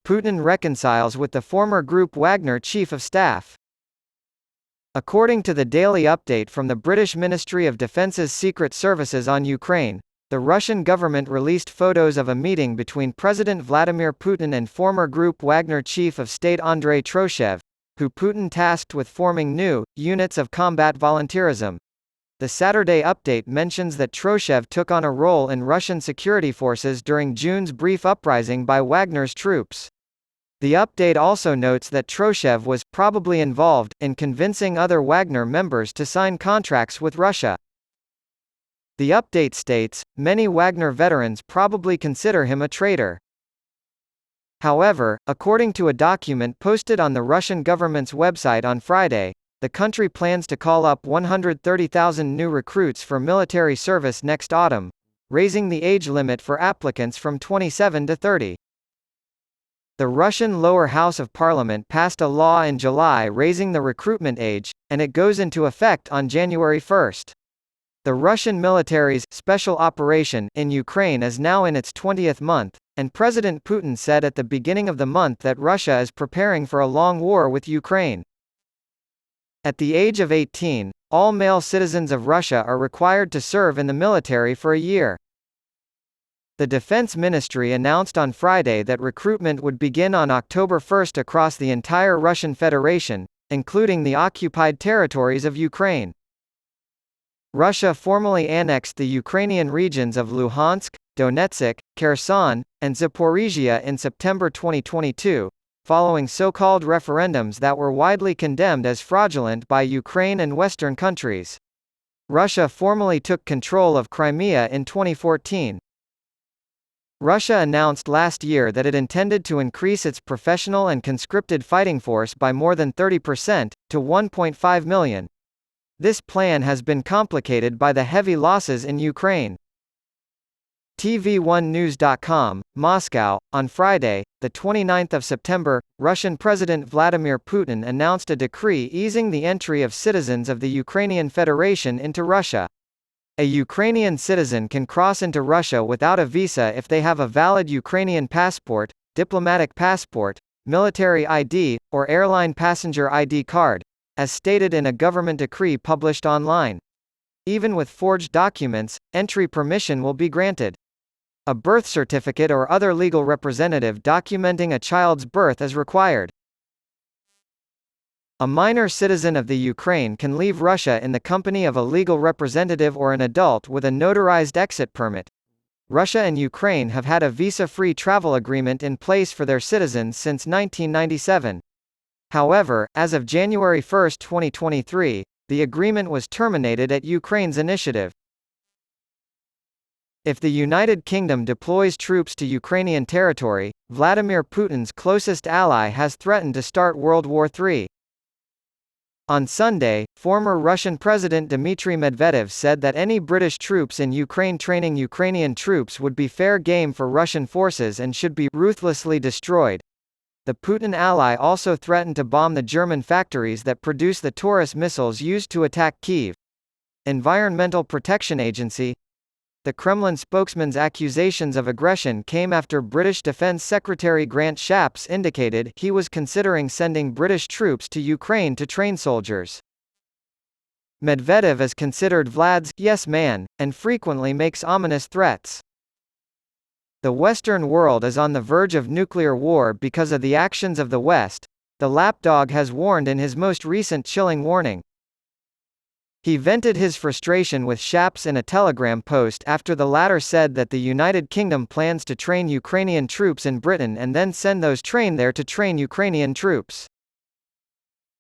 Putin reconciles with the former Group Wagner chief of staff. According to the daily update from the British Ministry of Defence's Secret Services on Ukraine, the Russian government released photos of a meeting between President Vladimir Putin and former Group Wagner chief of state Andrei Troshev, who Putin tasked with forming new units of combat volunteerism. The Saturday update mentions that Troshev took on a role in Russian security forces during June's brief uprising by Wagner's troops. The update also notes that Troshev was probably involved in convincing other Wagner members to sign contracts with Russia. The update states, many Wagner veterans probably consider him a traitor. However, according to a document posted on the Russian government's website on Friday, the country plans to call up 130,000 new recruits for military service next autumn, raising the age limit for applicants from 27 to 30. The Russian lower house of parliament passed a law in July raising the recruitment age, and it goes into effect on January 1. The Russian military's special operation in Ukraine is now in its 20th month, and President Putin said at the beginning of the month that Russia is preparing for a long war with Ukraine. At the age of 18, all male citizens of Russia are required to serve in the military for a year. The Defense Ministry announced on Friday that recruitment would begin on October 1 across the entire Russian Federation, including the occupied territories of Ukraine. Russia formally annexed the Ukrainian regions of Luhansk, Donetsk, Kherson, and Zaporizhia in September 2022, following so-called referendums that were widely condemned as fraudulent by Ukraine and Western countries. Russia formally took control of Crimea in 2014. Russia announced last year that it intended to increase its professional and conscripted fighting force by more than 30%, to 1.5 million. This plan has been complicated by the heavy losses in Ukraine. TV1news.com, Moscow. On Friday, the 29th of September, Russian President Vladimir Putin announced a decree easing the entry of citizens of the Ukrainian Federation into Russia. A Ukrainian citizen can cross into Russia without a visa if they have a valid Ukrainian passport, diplomatic passport, military ID, or airline passenger ID card, as stated in a government decree published online. Even with forged documents, entry permission will be granted. A birth certificate or other legal representative documenting a child's birth is required. A minor citizen of the Ukraine can leave Russia in the company of a legal representative or an adult with a notarized exit permit. Russia and Ukraine have had a visa-free travel agreement in place for their citizens since 1997. However, as of January 1, 2023, the agreement was terminated at Ukraine's initiative. If the United Kingdom deploys troops to Ukrainian territory, Vladimir Putin's closest ally has threatened to start World War III. On Sunday, former Russian President Dmitry Medvedev said that any British troops in Ukraine training Ukrainian troops would be fair game for Russian forces and should be ruthlessly destroyed. The Putin ally also threatened to bomb the German factories that produce the Taurus missiles used to attack Kyiv. Environmental Protection Agency. The Kremlin spokesman's accusations of aggression came after British Defence Secretary Grant Shapps indicated he was considering sending British troops to Ukraine to train soldiers. Medvedev is considered Vlad's yes man, and frequently makes ominous threats. The Western world is on the verge of nuclear war because of the actions of the West, the lapdog has warned in his most recent chilling warning. He vented his frustration with Shapps in a Telegram post after the latter said that the United Kingdom plans to train Ukrainian troops in Britain and then send those trained there to train Ukrainian troops.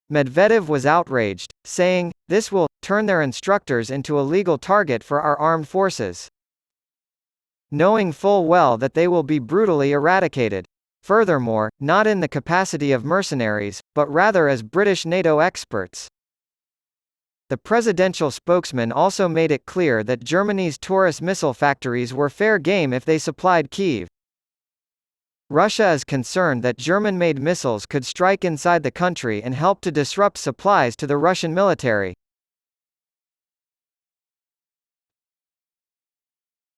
Medvedev was outraged, saying, "This will turn their instructors into a legal target for our armed forces," knowing full well that they will be brutally eradicated. Furthermore, not in the capacity of mercenaries, but rather as British NATO experts. The presidential spokesman also made it clear that Germany's Taurus missile factories were fair game if they supplied Kyiv. Russia is concerned that German-made missiles could strike inside the country and help to disrupt supplies to the Russian military.